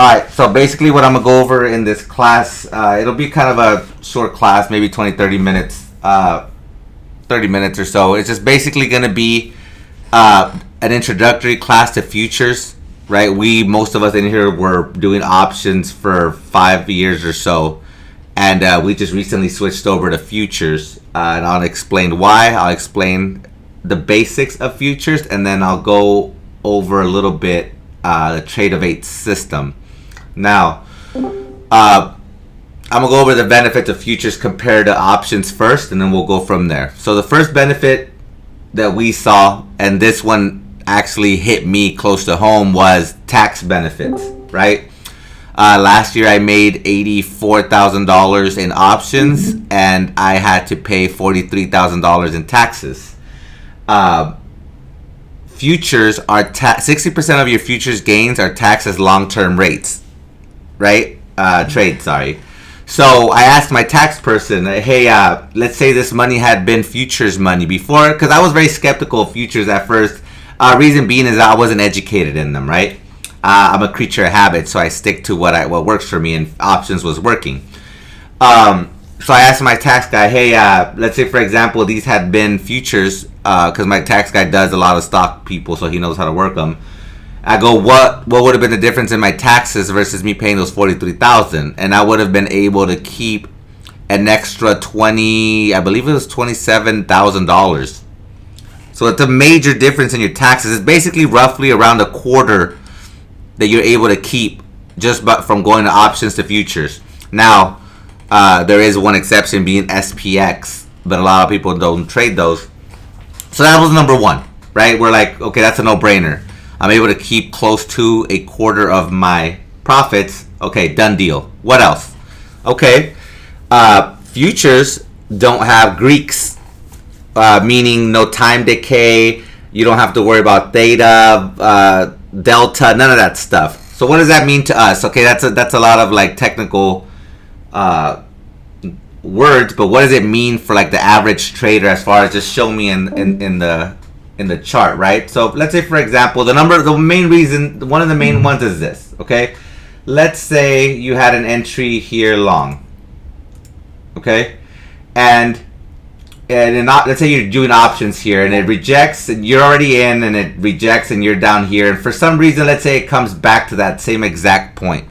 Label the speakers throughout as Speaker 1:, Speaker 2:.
Speaker 1: Alright, so basically what I'm going to go over in this class, it'll be kind of a short class, maybe 20, 30 minutes, 30 minutes or so. It's just basically going to be an introductory class to futures, right? Most of us in here were doing options for 5 years or so, and we just recently switched over to futures, and I'll explain why. I'll explain the basics of futures, and then I'll go over a little bit the Tradovate system. Now, I'm going to go over the benefits of futures compared to options first, and then we'll go from there. So the first benefit that we saw, and this one actually hit me close to home, was tax benefits, right? Last year I made $84,000 in options, and I had to pay $43,000 in taxes. Futures are 60% of your futures gains are taxed as long-term rates, right? Trade, sorry. So I asked my tax person, hey, let's say this money had been futures money before, because I was very skeptical of futures at first. Reason being is I wasn't educated in them, right? I'm a creature of habit, so I stick to what works for me, and options was working. So I asked my tax guy, hey, let's say, for example, these had been futures, because my tax guy does a lot of stock people, so he knows how to work them. I go, what would have been the difference in my taxes versus me paying those $43,000? And I would have been able to keep an extra I believe it was $27,000. So it's a major difference in your taxes. It's basically roughly around a quarter that you're able to keep just from going to options to futures. Now, there is one exception being SPX, but a lot of people don't trade those. So that was number one, right? We're like, okay, that's a no-brainer. I'm able to keep close to a quarter of my profits. Okay, done deal. What else? Okay, futures don't have Greeks, meaning no time decay. You don't have to worry about theta, delta, none of that stuff. So what does that mean to us? Okay, that's a lot of like technical words, but what does it mean for like the average trader as far as just show me in the chart, right? So let's say, for example, one of the main ones is this, okay? Let's say you had an entry here long, okay? And let's say you're doing options here, and it rejects, and you're already in, and it rejects, and you're down here, and for some reason, let's say it comes back to that same exact point.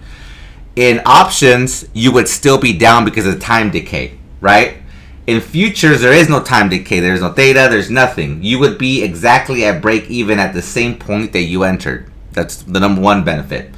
Speaker 1: In options, you would still be down because of time decay, right? In futures, there is no time decay. There's no theta. There's nothing. You would be exactly at break even at the same point that you entered. That's the number one benefit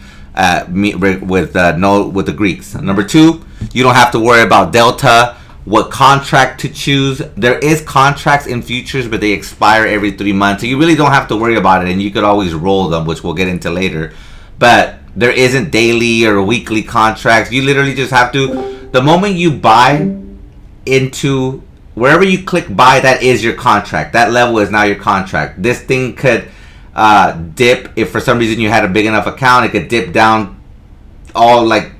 Speaker 1: with the Greeks. Number two, you don't have to worry about delta, what contract to choose. There is contracts in futures, but they expire every 3 months. So you really don't have to worry about it, and you could always roll them, which we'll get into later. But there isn't daily or weekly contracts. You literally just have to, the moment you buy into wherever you click buy, that is your contract. That level is now your contract. This thing could dip if for some reason you had a big enough account. It could dip down all like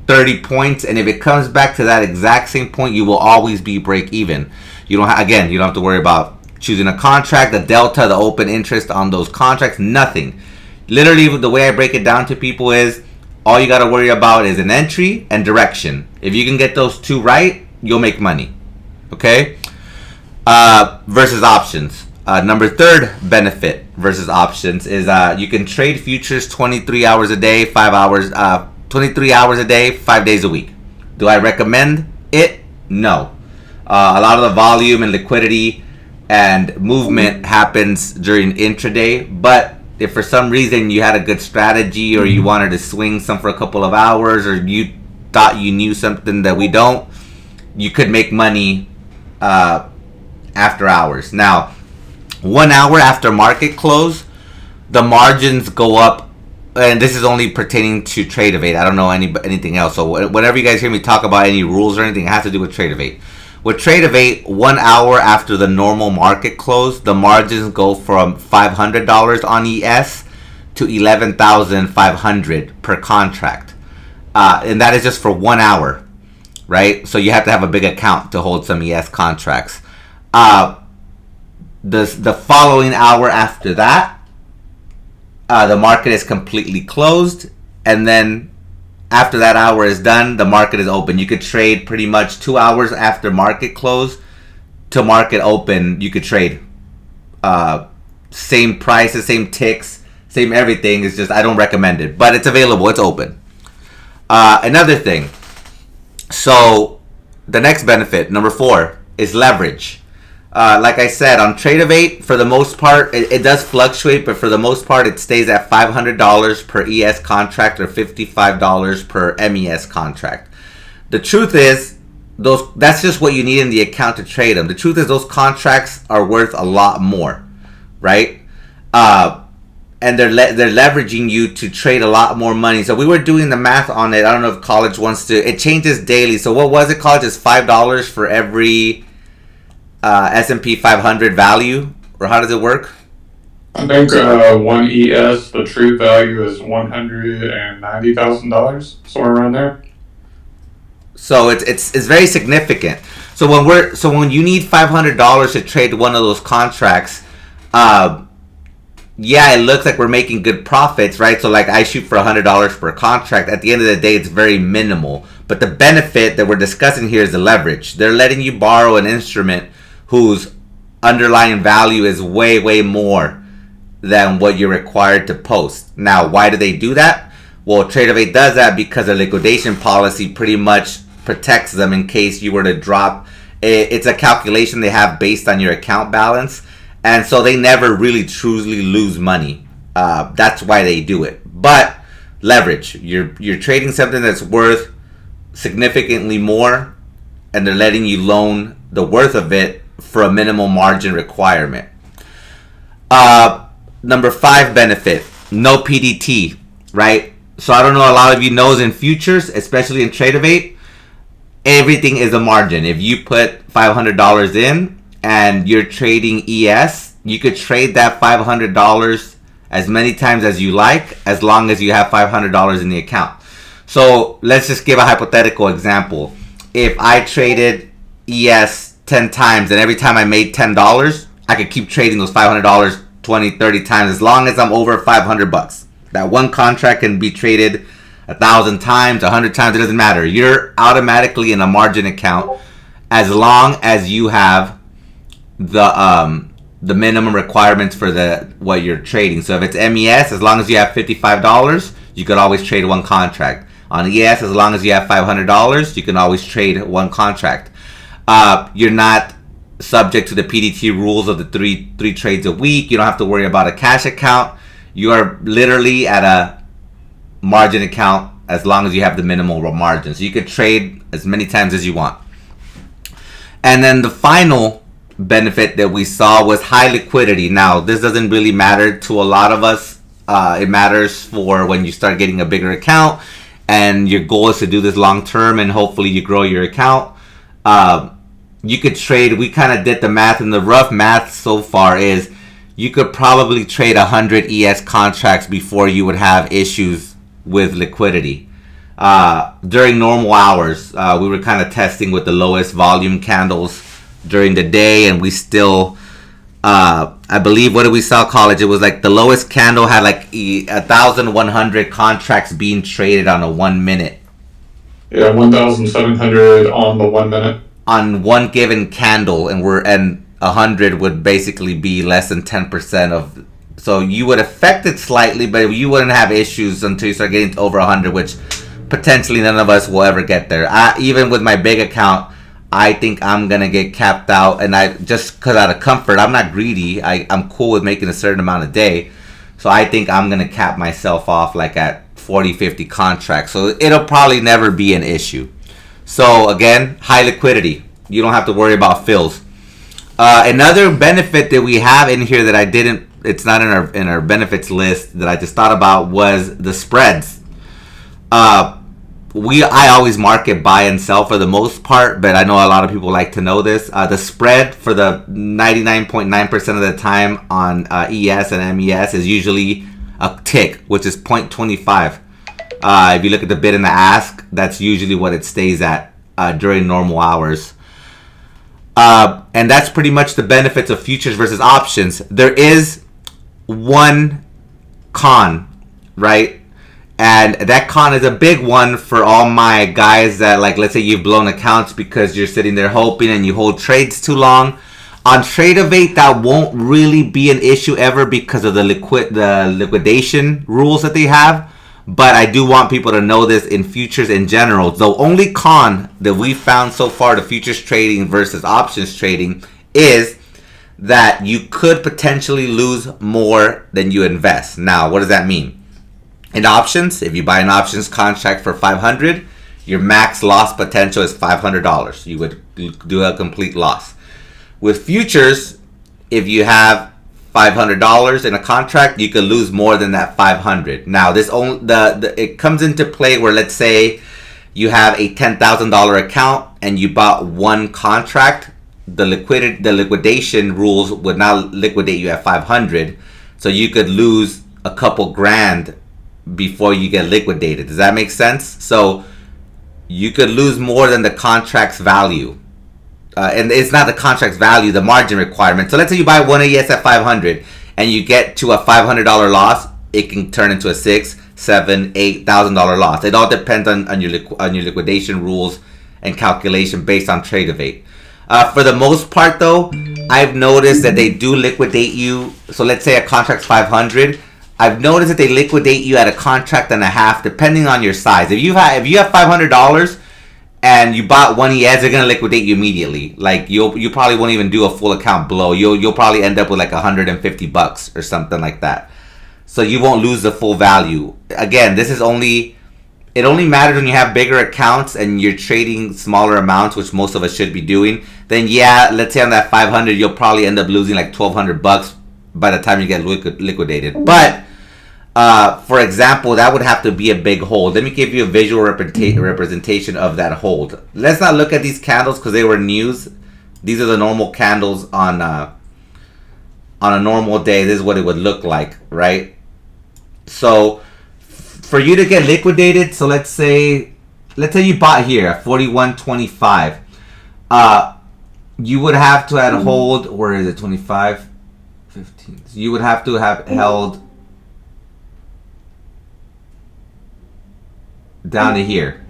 Speaker 1: 30 points, and if it comes back to that exact same point, you will always be break even. You don't have to worry about choosing a contract, the delta, the open interest on those contracts, nothing. Literally, the way I break it down to people is all you got to worry about is an entry and direction. If you can get those two right, you'll make money. Okay? Versus options. Number third benefit versus options is you can trade futures 23 hours a day, 23 hours a day, 5 days a week. Do I recommend it? No. A lot of the volume and liquidity and movement happens during intraday, but if for some reason you had a good strategy or you wanted to swing some for a couple of hours, or you thought you knew something that we don't, you could make money after hours. Now, 1 hour after market close, the margins go up, and this is only pertaining to Tradovate. I don't know anything else. So whenever you guys hear me talk about any rules or anything, it has to do with Tradovate. With Tradovate, 1 hour after the normal market close, the margins go from $500 on ES to $11,500 per contract. And that is just for 1 hour, right? So you have to have a big account to hold some ES contracts. The following hour after that, the market is completely closed, and then after that hour is done, the market is open. You could trade pretty much 2 hours after market close to market open. You could trade. Same prices, same ticks, same everything. It's just I don't recommend it, but it's available. It's open. Another thing. So the next benefit, number 4, is leverage. Like I said, on Tradovate, for the most part, it does fluctuate, but for the most part, it stays at $500 per ES contract or $55 per MES contract. The truth is, that's just what you need in the account to trade them. The truth is, those contracts are worth a lot more, right? And they're leveraging you to trade a lot more money. So we were doing the math on it. I don't know if College wants to. It changes daily. So what was it, College? It's $5 for every S&P 500 value, or how does it work?
Speaker 2: I think one ES, the true value is $190,000, somewhere around there.
Speaker 1: So it's very significant. So when you need $500 to trade one of those contracts, yeah, it looks like we're making good profits, right? So like I shoot for $100 per contract. At the end of the day, it's very minimal. But the benefit that we're discussing here is the leverage. They're letting you borrow an instrument whose underlying value is way, way more than what you're required to post. Now, why do they do that? Well, Tradovate does that because their liquidation policy pretty much protects them in case you were to drop. It's a calculation they have based on your account balance. And so they never really truly lose money. That's why they do it. But leverage. You're trading something that's worth significantly more, and they're letting you loan the worth of it for a minimal margin requirement. Number 5 benefit, no PDT, right? So I don't know, a lot of you knows in futures, especially in Tradovate, everything is a margin. If you put $500 in and you're trading ES, you could trade that $500 as many times as you like, as long as you have $500 in the account. So let's just give a hypothetical example. If I traded ES 10 times and every time I made $10, I could keep trading those $500 20, 30 times as long as I'm over $500. That one contract can be traded 1,000 times, 100 times, it doesn't matter. You're automatically in a margin account as long as you have the minimum requirements for what you're trading. So if it's MES, as long as you have $55, you could always trade one contract. On ES, as long as you have $500, you can always trade one contract. You're not subject to the PDT rules of the three trades a week. You don't have to worry about a cash account. You are literally at a margin account as long as you have the minimal margin. So you could trade as many times as you want. And then the final benefit that we saw was high liquidity. Now, this doesn't really matter to a lot of us. It matters for when you start getting a bigger account and your goal is to do this long term and hopefully you grow your account. You could trade, we kind of did the math, and the rough math so far is you could probably trade 100 ES contracts before you would have issues with liquidity. During normal hours, we were kind of testing with the lowest volume candles during the day, and we still, I believe, what did we sell, College? It was like the lowest candle had like 1,100 contracts being traded on a 1 minute.
Speaker 2: Yeah, 1,700 on the 1 minute.
Speaker 1: On one given candle, and 100 would basically be less than 10% of. So you would affect it slightly, but you wouldn't have issues until you start getting to over 100, which potentially none of us will ever get there. Even with my big account, I think I'm gonna get capped out, and I just because out of comfort, I'm not greedy. I'm cool with making a certain amount a day, so I think I'm gonna cap myself off like at 40, 50 contracts. So it'll probably never be an issue. So again, high liquidity. You don't have to worry about fills. Another benefit that we have in here that I didn't, it's not in our benefits list that I just thought about was the spreads. I always market buy and sell for the most part, but I know a lot of people like to know this. The spread for the 99.9% of the time on ES and MES is usually a tick, which is 0.25. If you look at the bid and the ask, that's usually what it stays at during normal hours. And that's pretty much the benefits of futures versus options. There is one con, right? And that con is a big one for all my guys that, like, let's say you've blown accounts because you're sitting there hoping and you hold trades too long. On Tradovate, that won't really be an issue ever because of the liquidation rules that they have. But I do want people to know this in futures in general. The only con that we found so far to futures trading versus options trading is that you could potentially lose more than you invest. Now, what does that mean? In options, if you buy an options contract for $500, your max loss potential is $500. You would do a complete loss. With futures, if you have $500 in a contract, you could lose more than that $500. Now, it comes into play where, let's say you have a $10,000 account and you bought one contract. The liquidation rules would not liquidate you at $500, so you could lose a couple grand before you get liquidated. Does that make sense? So you could lose more than the contract's value. And it's not the contract's value, the margin requirement. So let's say you buy one AES at $500 and you get to a $500 loss, it can turn into a $6,000, $7,000, $8,000 loss. It all depends on your liquidation rules and calculation based on Tradovate. For the most part, though, I've noticed that they do liquidate you. So let's say a contract's $500. I've noticed that they liquidate you at a contract and a half, depending on your size. If you have $500 and you bought one ES, they're gonna liquidate you immediately. Like you probably won't even do a full account blow. You'll probably end up with like $150 or something like that. So you won't lose the full value. Again, it only matters when you have bigger accounts and you're trading smaller amounts, which most of us should be doing. Then yeah, let's say on that 500, you'll probably end up losing like $1,200 by the time you get liquidated. But for example, that would have to be a big hold. Let me give you a visual representation of that hold. Let's not look at these candles because they were news. These are the normal candles on a normal day. This is what it would look like, right? So for you to get liquidated, so let's say you bought here at 41.25. You would have to have hold. Where is it? 25, 15. So you would have to have held down to here.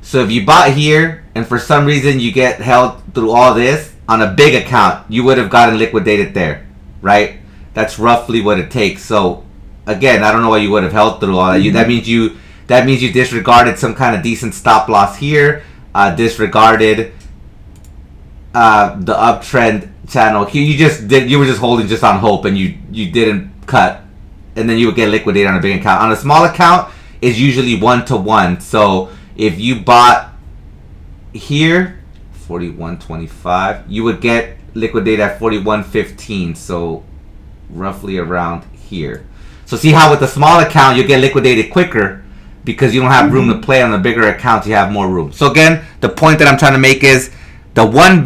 Speaker 1: So if you bought here and for some reason you get held through all this on a big account, you would have gotten liquidated there, right? That's roughly what it takes. So again, I don't know why you would have held through all that. That means you disregarded some kind of decent stop loss here, disregarded the uptrend channel. You were just holding just on hope, and you didn't cut, and then you would get liquidated on a big account. On a small account, is usually 1-to-1. So if you bought here 41.25, you would get liquidated at 41.15. So roughly around here. So see how with the small account you get liquidated quicker because you don't have room to play. On the bigger accounts you have more room. So again, the point that I'm trying to make is the one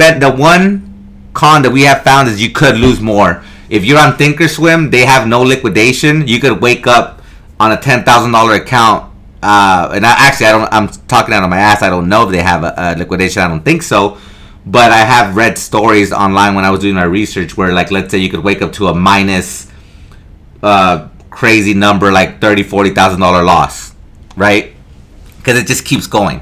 Speaker 1: con that we have found is you could lose more. If you're on Thinkorswim, they have no liquidation. You could wake up on a $10,000 account, I'm talking out of my ass. I don't know if they have a liquidation. I don't think so, but I have read stories online when I was doing my research where, like, let's say you could wake up to a minus crazy number like $30,000-$40,000 loss, right? Because it just keeps going.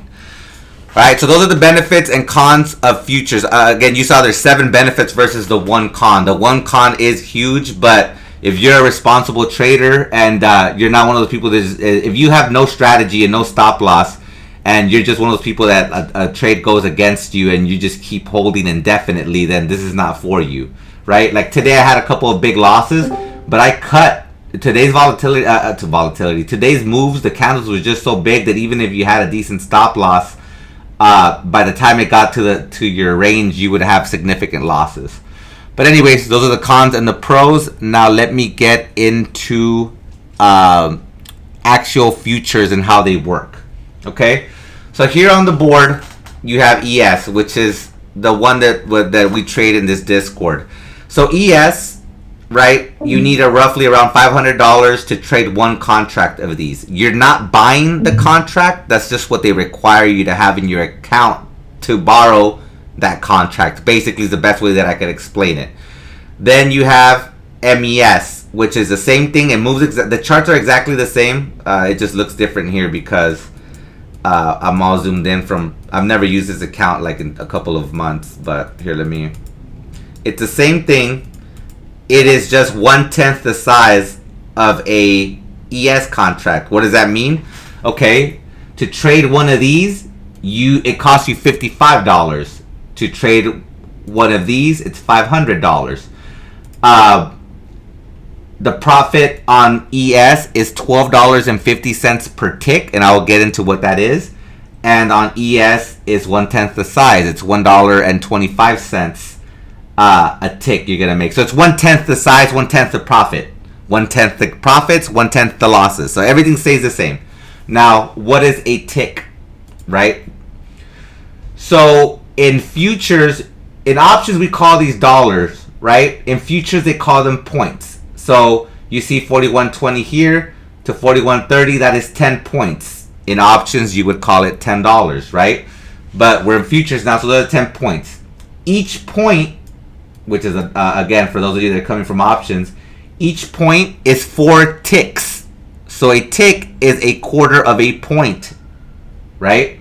Speaker 1: Right, so those are the benefits and cons of futures. Again, you saw there's 7 benefits versus the 1 con. The 1 con is huge, but if you're a responsible trader and you're not one of those people if you have no strategy and no stop loss, and you're just one of those people that a trade goes against you and you just keep holding indefinitely, then this is not for you, right? Like today, I had a couple of big losses, but I cut today's volatility. Today's moves, the candles were just so big that even if you had a decent stop loss, by the time it got to your range, you would have significant losses. But anyways, those are the cons and the pros. Now let me get into actual futures and how they work. Okay, so here on the board you have ES, which is the one that we trade in this Discord. So ES, right? You need roughly around $500 to trade one contract of these. You're not buying the contract. That's just what they require you to have in your account to borrow that contract. Basically is the best way that I could explain it. Then you have MES. which is the same thing. It moves. The charts are exactly the same. It just looks different here because I'm all zoomed in from. I've never used this account like in a couple of months, but here, let me. It's the same thing. It is just 1/10 the size of a ES contract. What does that mean? Okay, to trade one of these, it costs you $55. To trade one of these, it's $500. The profit on ES is $12.50 per tick, and I will get into what that is. And on ES is 1/10 the size. It's $1.25 a tick you're gonna make. So it's 1/10 the size, 1/10 the profit, 1/10 the profits, 1/10 the losses. So everything stays the same. Now, what is a tick, right? So in futures, in options we call these dollars, right? In futures they call them points. So you see 41.20 here to 41.30, that is 10 points. In options you would call it $10, right? But we're in futures now, so those are 10 points. Each point, which is again for those of you that are coming from options, each point is 4 ticks. So a tick is a quarter of a point, right?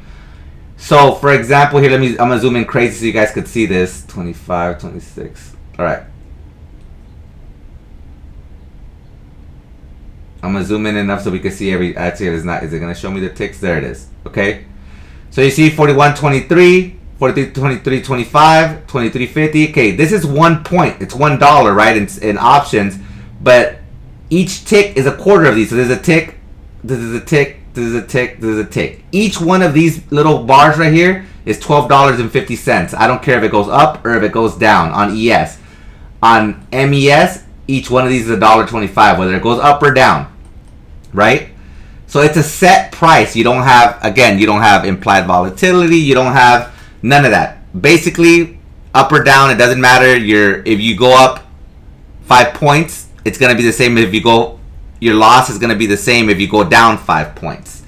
Speaker 1: So for example, here, I'm gonna zoom in crazy so you guys could see this. 25, 26. All right. I'm gonna zoom in enough so we can see every. Actually, it's not. Is it gonna show me the ticks? There it is. Okay. So you see 41.23, 43.23, 25, 23.50. Okay, this is 1 point. It's $1, right? In options, but each tick is a quarter of these. So there's a tick. This is a tick. This is a tick. This is a tick. Each one of these little bars right here is $12.50. I don't care if it goes up or if it goes down on ES. On MES, each one of these is $1.25, whether it goes up or down. Right? So it's a set price. You don't have implied volatility. You don't have none of that. Basically, up or down, it doesn't matter. If you go up 5 points, it's gonna be the same. Your loss is gonna be the same if you go down 5 points.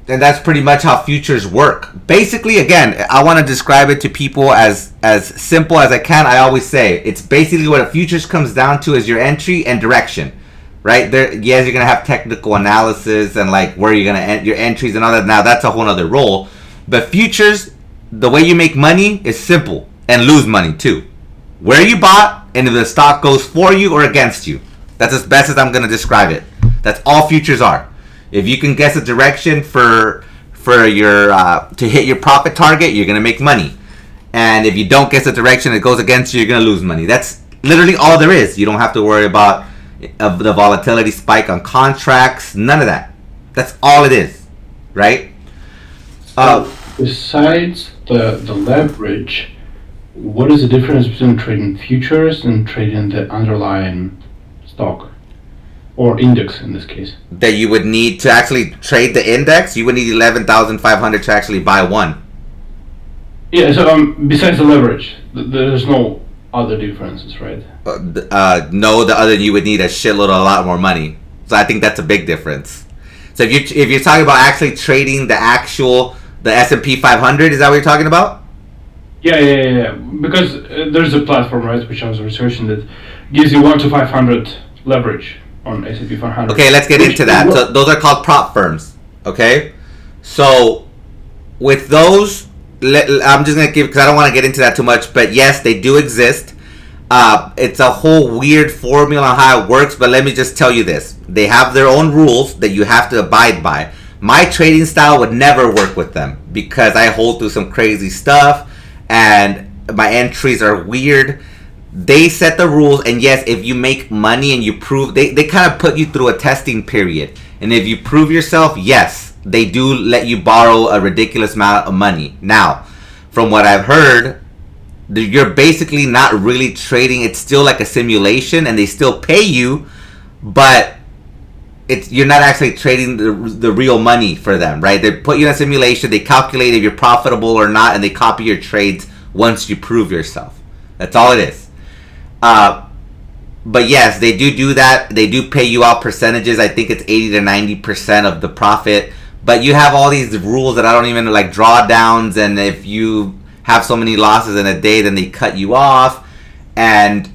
Speaker 1: And that's pretty much how futures work. Basically, again, I want to describe it to people as simple as I can. I always say it's basically what a futures comes down to is your entry and direction. Right there, yes, you're gonna have technical analysis and like where you're gonna end your entries and all that. Now that's a whole other role. But futures, the way you make money is simple, and lose money too. Where you bought and if the stock goes for you or against you. That's as best as I'm gonna describe it. That's all futures are. If you can guess a direction for your to hit your profit target, you're gonna make money. And if you don't guess a direction that goes against you, you're gonna lose money. That's literally all there is. You don't have to worry about of the volatility spike on contracts, none of that. That's all it is, right?
Speaker 3: Besides the leverage, what is the difference between trading futures and trading the underlying stock or index in this case?
Speaker 1: That you would need to actually trade the index, you would need 11,500 to actually buy one.
Speaker 3: Yeah, so besides the leverage, there's no other differences, right?
Speaker 1: No, the other you would need a lot more money. So I think that's a big difference. So if you're talking about actually trading the S&P 500, is that what you're talking about?
Speaker 3: Yeah. Because there's a platform, right, which I was researching that gives you 1 to 500 leverage on S&P 500.
Speaker 1: Okay, let's get into that. So those are called prop firms. Okay, so with those, I'm just gonna give because I don't want to get into that too much. But yes, they do exist. It's a whole weird formula on how it works, but let me just tell you this. They have their own rules that you have to abide by. My trading style would never work with them because I hold through some crazy stuff and my entries are weird. They set the rules, and yes, if you make money and you prove, they kind of put you through a testing period. And if you prove yourself, yes, they do let you borrow a ridiculous amount of money. Now, from what I've heard, you're basically not really trading. It's still like a simulation and they still pay you, but you're not actually trading the real money for them, right? They put you in a simulation, they calculate if you're profitable or not, and they copy your trades once you prove yourself. That's all it is. But yes, they do that. They do pay you out percentages. I think it's 80 to 90% of the profit. But you have all these rules that I don't even like, drawdowns, and if you have so many losses in a day, then they cut you off. And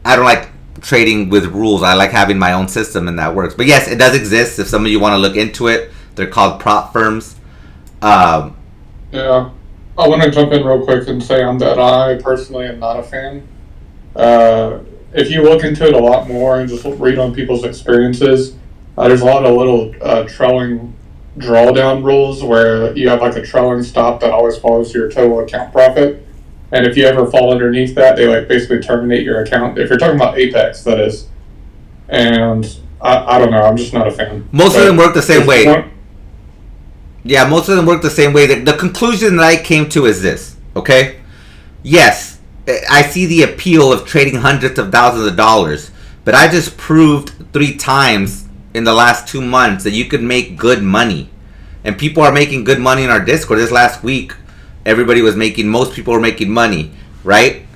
Speaker 1: I don't like trading with rules. I like having my own system, and that works. But yes, it does exist. If some of you want to look into it, they're called prop firms.
Speaker 2: Yeah, I want to jump in real quick and say that I personally am not a fan. If you look into it a lot more and just read on people's experiences, there's a lot of little trailing drawdown rules where you have like a trailing stop that always follows your total account profit. And if you ever fall underneath that, they like basically terminate your account. If you're talking about Apex, that is. And I don't know. I'm just not a fan.
Speaker 1: Most of them work the same way. Yeah, most of them work the same way. The conclusion that I came to is this, okay? Yes, I see the appeal of trading hundreds of thousands of dollars, but I just proved 3 times in the last 2 months that you could make good money. And people are making good money in our Discord. This last week, most people were making money, right?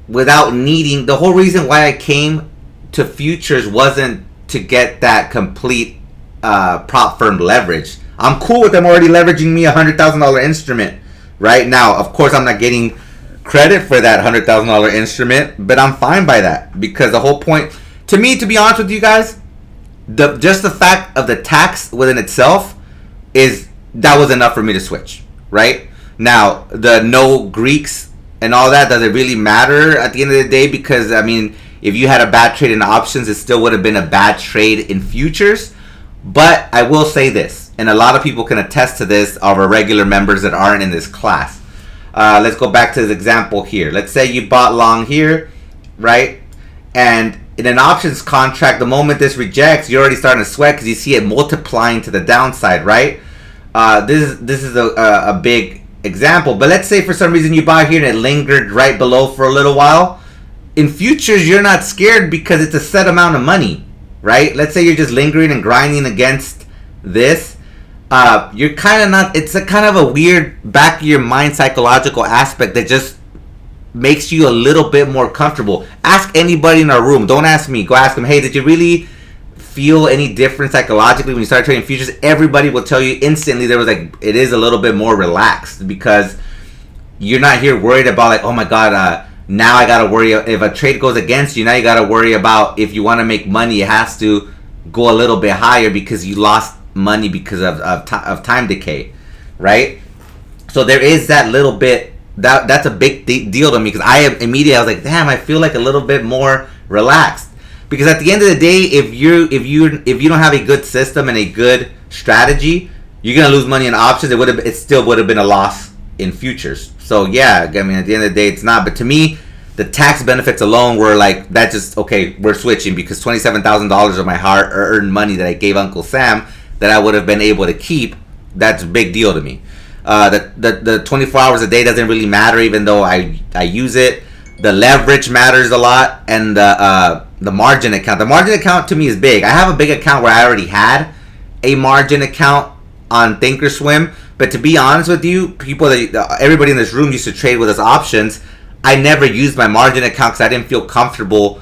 Speaker 1: Without needing, the whole reason why I came to futures wasn't to get that complete prop firm leverage. I'm cool with them already leveraging me $100,000 instrument right now. Of course, I'm not getting credit for that $100,000 instrument, but I'm fine by that, because the whole point, to me, to be honest with you guys, just the fact of the tax within itself that was enough for me to switch. Right now, the no Greeks and all that, does it really matter at the end of the day? Because I mean, if you had a bad trade in options, it still would have been a bad trade in futures. But I will say this, and a lot of people can attest to this, of our regular members that aren't in this class. Let's go back to this example here. Let's say you bought long here, right? And in an options contract, the moment this rejects, you're already starting to sweat because you see it multiplying to the downside, right? This is a big example. But let's say for some reason you buy here and it lingered right below for a little while. In futures, you're not scared because it's a set amount of money, right? Let's say you're just lingering and grinding against this. You're kind of not, it's a kind of a weird back of your mind psychological aspect that just makes you a little bit more comfortable. Ask anybody in our room. Don't ask me. Go ask them, hey, did you really feel any difference psychologically when you started trading futures? Everybody will tell you instantly there was it is a little bit more relaxed, because you're not here worried about oh my god, now I gotta worry if a trade goes against you. Now you gotta worry about if you want to make money, it has to go a little bit higher because you lost money because of time decay, right? So there is that little bit that's a big deal to me, because I was like, damn, I feel like a little bit more relaxed. Because at the end of the day, if you don't have a good system and a good strategy, you're gonna lose money in options. It still would have been a loss in futures. So yeah, I mean, at the end of the day, it's not. But to me, the tax benefits alone were like, that just, okay, we're switching, because $27,000 of my hard-earned money that I gave Uncle Sam that I would have been able to keep, that's a big deal to me. The 24 hours a day doesn't really matter, even though I use it. The leverage matters a lot, and the margin account. The margin account to me is big. I have a big account where I already had a margin account on Thinkorswim, but to be honest with you, everybody in this room used to trade with us options. I never used my margin account because I didn't feel comfortable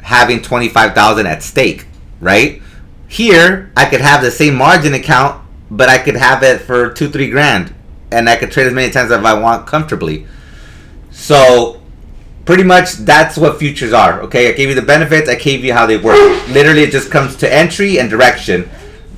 Speaker 1: having $25,000 at stake, right? Here, I could have the same margin account, but I could have it for $2-3 grand, and I could trade as many times as I want comfortably. So pretty much that's what futures are, okay? I gave you the benefits, I gave you how they work. Literally, it just comes to entry and direction.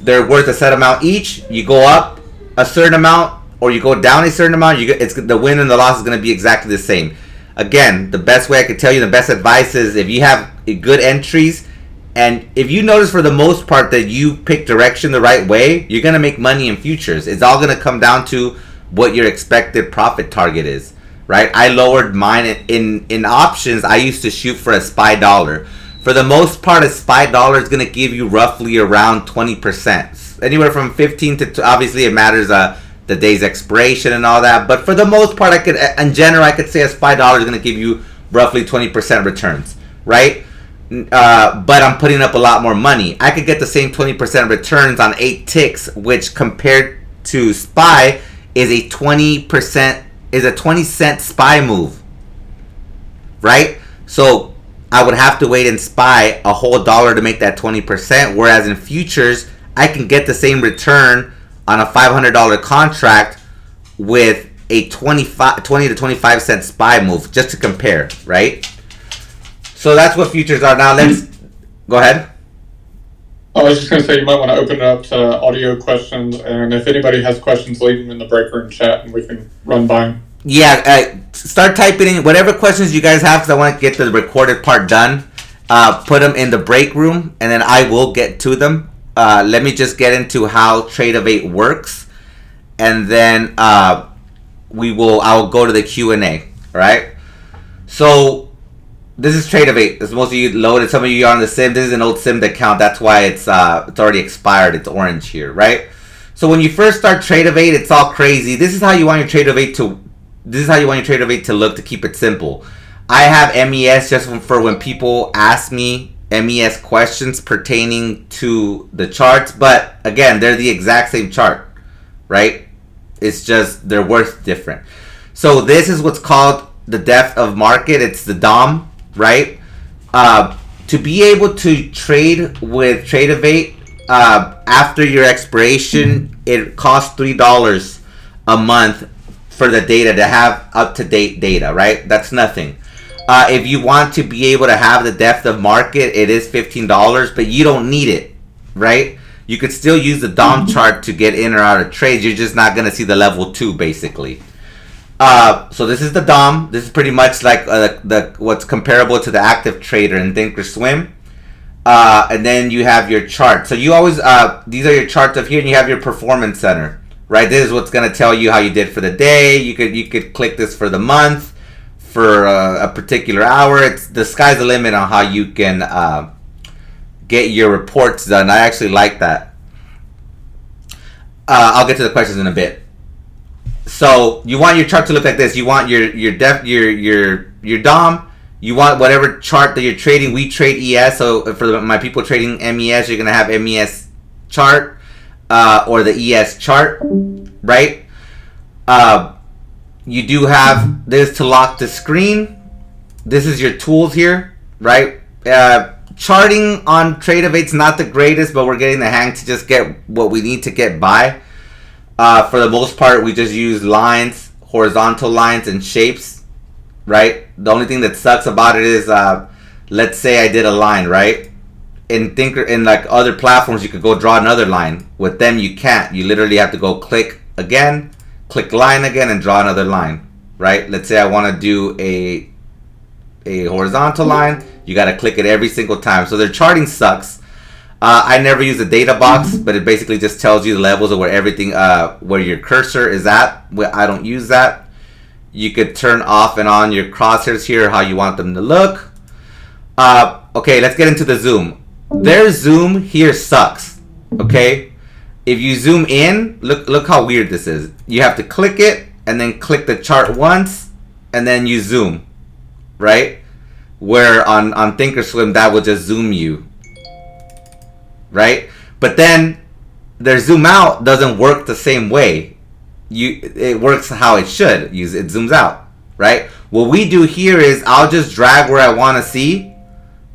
Speaker 1: They're worth a set amount each. You go up a certain amount, or you go down a certain amount. The win and the loss is going to be exactly the same. Again, the best way I could tell you, the best advice is if you have good entries, and if you notice for the most part that you pick direction the right way, you're going to make money in futures. It's all going to come down to what your expected profit target is. Right, I lowered mine in options. I used to shoot for a SPY dollar. For the most part, a SPY dollar is going to give you roughly around 20%, anywhere from 15 to obviously it matters the day's expiration and all that. But for the most part, in general, I could say a SPY dollar is going to give you roughly 20% returns, right? But I'm putting up a lot more money. I could get the same 20% returns on 8 ticks, which compared to SPY is a 20-cent SPY move, right? So I would have to wait in SPY a whole dollar to make that 20%, whereas in futures, I can get the same return on a $500 contract with a 20 to 25 cent SPY move, just to compare, right? So that's what futures are. Now let's go ahead.
Speaker 2: I was just going to say you might want to open it up to audio questions, and if anybody has questions, leave them in the break room chat, and we can run by them.
Speaker 1: Yeah, start typing in whatever questions you guys have, because I want to get the recorded part done. Put them in the break room, and then I will get to them. Let me just get into how Tradovate works, and then I'll go to the Q&A. All right. So this is Tradovate. As most of you loaded, some of you are on the sim. This is an old sim account. That's why it's already expired. It's orange here, right? So when you first start Tradovate, it's all crazy. This is how you want your Tradovate to look, to keep it simple. I have MES just for when people ask me MES questions pertaining to the charts, but again, they're the exact same chart, right? It's just they're worth different. So this is what's called the depth of market. It's the DOM, right? To be able to trade with Tradovate after your expiration, it costs $3 a month for the data to have up-to-date data, right? That's nothing. If you want to be able to have the depth of market, it is $15, but you don't need it, right? You could still use the DOM chart to get in or out of trades. You're just not going to see the level 2, basically. So this is the DOM. This is pretty much like what's comparable to the active trader in Thinkorswim. And then you have your chart. So you always, these are your charts up here, and you have your performance center, right? This is what's going to tell you how you did for the day. You could click this for the month, for a particular hour. It's the sky's the limit on how you can get your reports done. I actually like that. I'll get to the questions in a bit. So you want your chart to look like this. You want your DOM. You want whatever chart that you're trading. We trade ES. So for my people trading MES, you're gonna have MES chart or the ES chart, right? You do have this to lock the screen. This is your tools here, right? Charting on Tradovate's not the greatest, but we're getting the hang to just get what we need to get by. For the most part, we just use lines, horizontal lines, and shapes, right? The only thing that sucks about it is, let's say I did a line, right? In like other platforms, you could go draw another line. With them, you can't. You literally have to go click again, click line again, and draw another line, right? Let's say I want to do a horizontal line. You got to click it every single time. So their charting sucks. I never use a data box, but it basically just tells you the levels of where everything, where your cursor is at. I don't use that. You could turn off and on your crosshairs here, how you want them to look. Okay, let's get into the zoom. Their zoom here sucks. Okay, if you zoom in, look how weird this is. You have to click it and then click the chart once, and then you zoom, right? Where on Thinkorswim that will just zoom you, right? But then their zoom out doesn't work the same way. It works how it should. It zooms out, right? What we do here is I'll just drag where I want to see,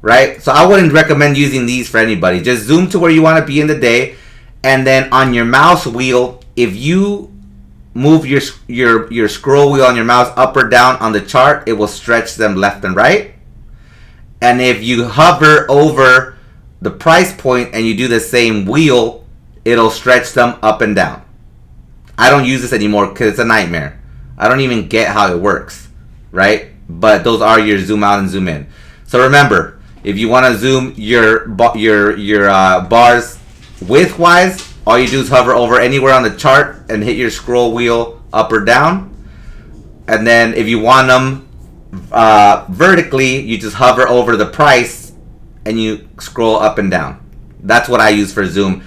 Speaker 1: right? So I wouldn't recommend using these for anybody. Just zoom to where you want to be in the day, and then on your mouse wheel, if you move your scroll wheel on your mouse up or down on the chart, it will stretch them left and right. And if you hover over the price point and you do the same wheel, it'll stretch them up and down. I don't use this anymore because it's a nightmare. I don't even get how it works, right? But those are your zoom out and zoom in. So remember, if you want to zoom your bars widthwise, all you do is hover over anywhere on the chart and hit your scroll wheel up or down. And then if you want them vertically, you just hover over the price and you scroll up and down. That's what I use for zoom.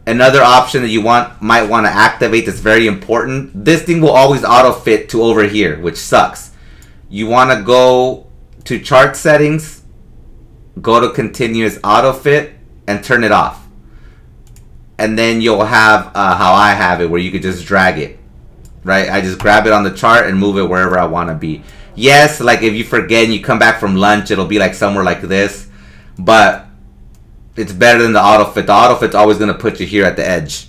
Speaker 1: Another option that you might want to activate that's very important. This thing will always auto fit to over here, which sucks. You want to go to chart settings, go to continuous auto fit, and turn it off. And then you'll have how I have it, where you could just drag it, right? I just grab it on the chart and move it wherever I want to be. Yes, like if you forget and you come back from lunch, it'll be like somewhere like this, but it's better than the auto fit. The auto fit's always going to put you here at the edge.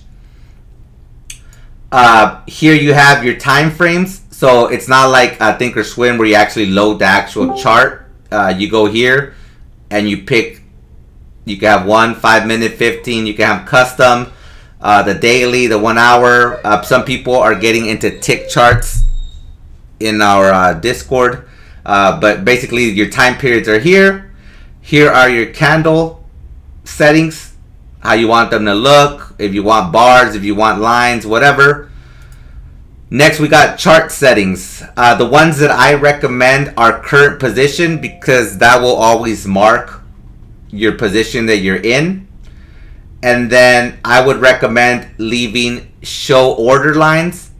Speaker 1: Here you have your time frames. So it's not like Thinkorswim where you actually load the actual chart you go here and you pick. You can have 1, 5 minute, 15. You can have custom, the daily, the 1 hour. Some people are getting into tick charts in our Discord. But basically, your time periods are here. Here are your candle settings, how you want them to look. If you want bars, if you want lines, whatever. Next, we got chart settings. The ones that I recommend are current position, because that will always mark your position that you're in. And then I would recommend leaving show order lines.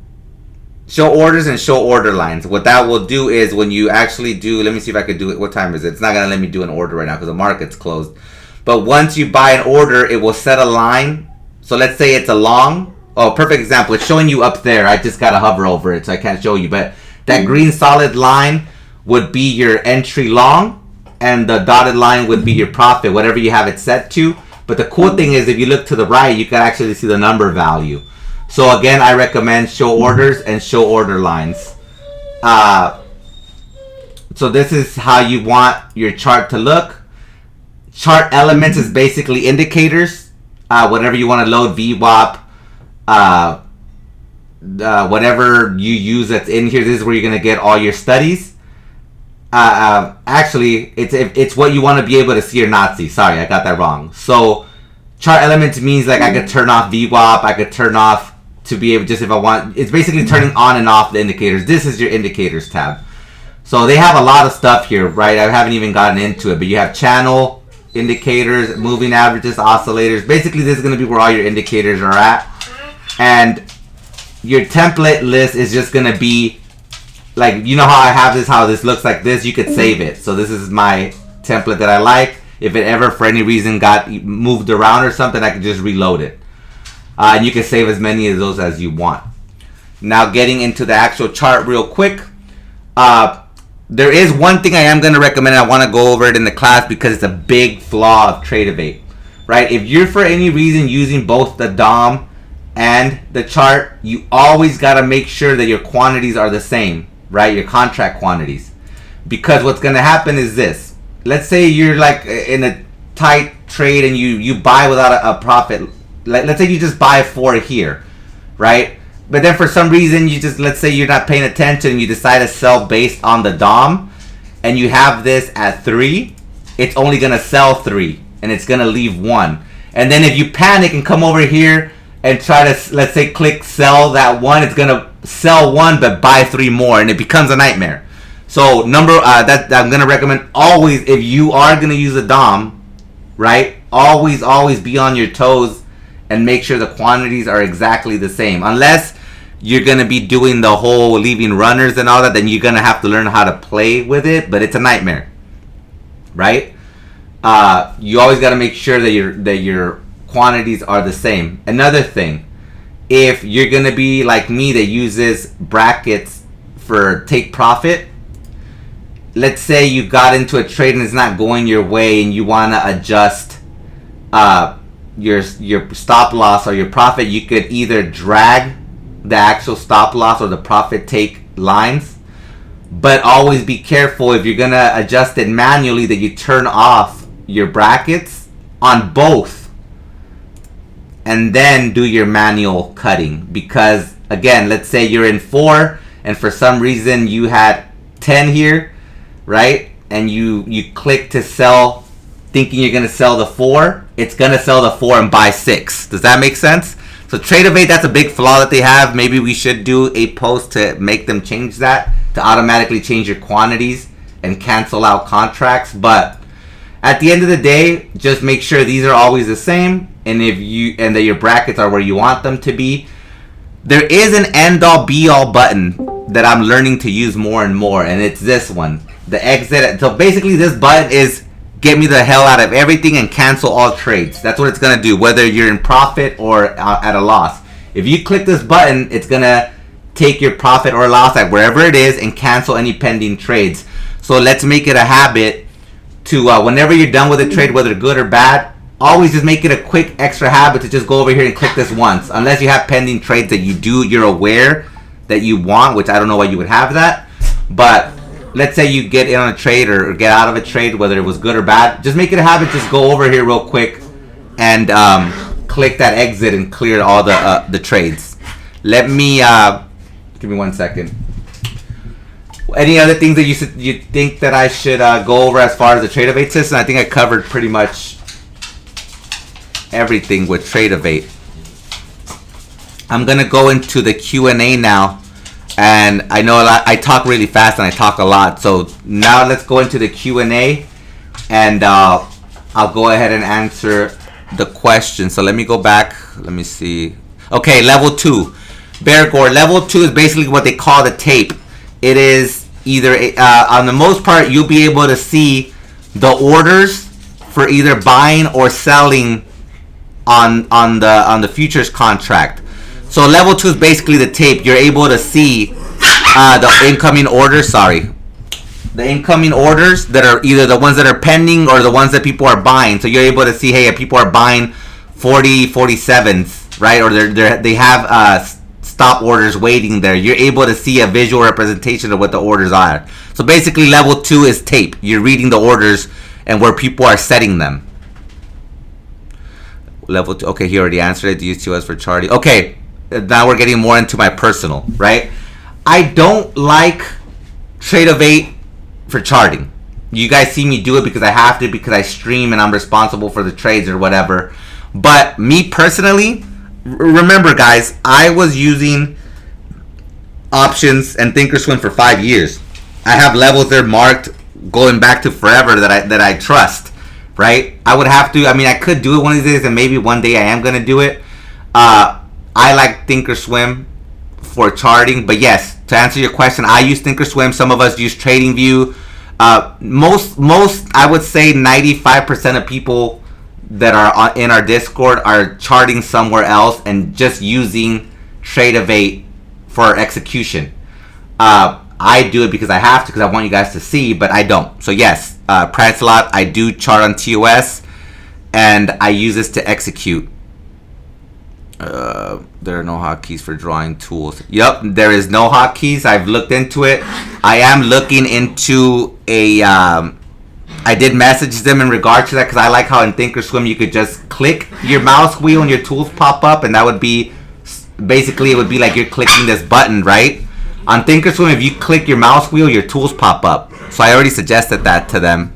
Speaker 1: Show orders and show order lines. What that will do is when you actually do, let me see if I could do it. What time is it? It's not going to let me do an order right now because the market's closed. But once you buy an order, it will set a line. So let's say it's a long. Oh, perfect example. It's showing you up there. I just got to hover over it, so I can't show you. But that green solid line would be your entry long, and the dotted line would be your profit, whatever you have it set to. But the cool thing is, if you look to the right, you can actually see the number value. So again, I recommend show orders and show order lines. So this is how you want your chart to look. Chart elements is basically indicators. Whatever you want to load, VWAP, whatever you use that's in here. This is where you're going to get all your studies. Actually, it's what you want to be able to see or not see. Sorry, I got that wrong. So chart elements means like I could turn off VWAP. I could turn off to be able, just if I want. It's basically turning on and off the indicators. This is your indicators tab. So they have a lot of stuff here, right? I haven't even gotten into it, but you have channel, indicators, moving averages, oscillators. Basically, this is going to be where all your indicators are at. And your template list is just going to be like, you know how I have this, how this looks like this, you could save it. So this is my template that I like. If it ever for any reason got moved around or something, I could just reload it. And you can save as many of those as you want. Now getting into the actual chart real quick. There is one thing I am going to recommend. I want to go over it in the class because it's a big flaw of Tradovate. Right? If you're for any reason using both the DOM and the chart, you always got to make sure that your quantities are the same. Right? Your contract quantities. Because what's going to happen is this. Let's say you're like in a tight trade and you buy without a profit. Let's say you just buy 4 here, right? But then for some reason you just, let's say you're not paying attention and you decide to sell based on the DOM and you have this at 3, it's only going to sell 3 and it's going to leave 1. And then if you panic and come over here and try to, let's say, click sell that 1, it's going to sell 1 but buy 3 more and it becomes a nightmare. So that I'm going to recommend always, if you are going to use a DOM, right, always be on your toes and make sure the quantities are exactly the same. Unless you're going to be doing the whole leaving runners and all that, then you're going to have to learn how to play with it, but it's a nightmare, right? You always got to make sure that your quantities are the same. Another thing, if you're going to be like me that uses brackets for take profit, let's say you got into a trade and it's not going your way and you want to adjust your stop loss or your profit, you could either drag the actual stop loss or the profit take lines, but always be careful if you're going to adjust it manually that you turn off your brackets on both and then do your manual cutting. Because again, let's say you're in 4 and for some reason you had 10 here, right? And you click to sell thinking you're going to sell the 4, it's going to sell the 4 and buy 6. Does that make sense? So Tradovate, that's a big flaw that they have. Maybe we should do a post to make them change that, to automatically change your quantities and cancel out contracts. But at the end of the day, just make sure these are always the same and that your brackets are where you want them to be. There is an end all be all button that I'm learning to use more and more, and it's this one, the exit. So basically this button is get me the hell out of everything and cancel all trades. That's what it's going to do, whether you're in profit or at a loss. If you click this button, it's going to take your profit or loss at wherever it is and cancel any pending trades. So let's make it a habit to, whenever you're done with a trade, whether good or bad, always just make it a quick extra habit to just go over here and click this once. Unless you have pending trades that you're aware that you want, which I don't know why you would have that. But let's say you get in on a trade or get out of a trade, whether it was good or bad, just make it a habit. Just go over here real quick and click that exit and clear all the trades. Let me give me 1 second. Any other things that you think that I should go over as far as the Tradovate system? I think I covered pretty much everything with Tradovate. I'm gonna go into the Q&A now, and I know I talk really fast and I talk a lot. So now let's go into the Q&A, and I'll go ahead and answer the question. So let me go back. Let me see. Okay, level 2, Bear Gore. Level 2 is basically what they call the tape. It is either on the most part you'll be able to see the orders for either buying or selling on the futures contract. So level 2 is basically the tape. You're able to see the incoming orders. The incoming orders that are either the ones that are pending or the ones that people are buying. So you're able to see, hey, people are buying 47s, right? Or they have stop orders waiting there. You're able to see a visual representation of what the orders are. So basically level 2 is tape. You're reading the orders and where people are setting them. Level 2, okay, he already answered it. Do you see us for charting? Okay, now we're getting more into my personal, right? I don't like Tradovate for charting. You guys see me do it because I have to, because I stream and I'm responsible for the trades or whatever. But me personally, remember guys, I was using options and thinkorswim for 5 years. I have levels there marked going back to forever that I trust, right? I would have to, I mean, I could do it one of these days, and maybe one day I am going to do it. I like thinkorswim for charting, but yes, to answer your question, I use thinkorswim. Some of us use TradingView. Most I would say 95% of people that are in our Discord are charting somewhere else and just using Tradovate for execution. I do it because I have to, because I want you guys to see, but I don't. So yes, Prancelot, I do chart on TOS, and I use this to execute. There are no hotkeys for drawing tools. Yep, there is no hotkeys. I've looked into it. I am looking into a I did message them in regard to that, because I like how in thinkorswim you could just click your mouse wheel and your tools pop up, and that would be basically, it would be like you're clicking this button, right? On thinkorswim, if you click your mouse wheel, your tools pop up. So I already suggested that to them.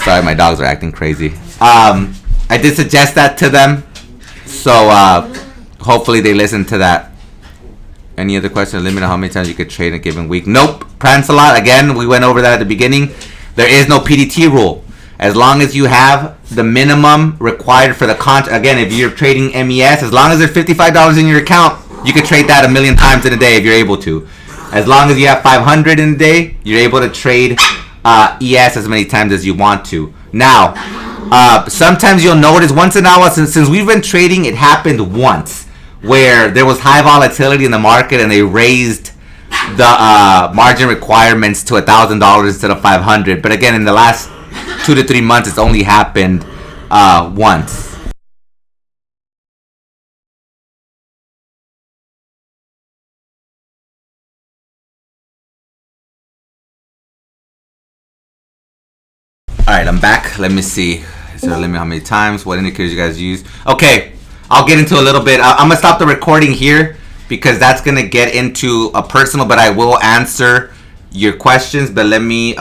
Speaker 1: Sorry, my dogs are acting crazy. I did suggest that to them, so hopefully they listen to that. Any other question? Limit on how many times you could trade in a given week? Nope. Prancelot, again, we went over that at the beginning. There is no PDT rule. As long as you have the minimum required for the contract. Again, if you're trading MES, as long as there's $55 in your account, you could trade that 1,000,000 times in a day if you're able to. As long as you have 500 in a day, you're able to trade ES as many times as you want to. Now, sometimes you'll notice once in a while, since we've been trading, it happened once where there was high volatility in the market and they raised the margin requirements to $1,000 instead of 500. But again, in the last 2 to 3 months, it's only happened once. Alright, I'm back. Let me see. Is there a limit how many times? What indicators you guys use? Okay, I'll get into a little bit. I'm going to stop the recording here because that's going to get into a personal, but I will answer your questions. But let me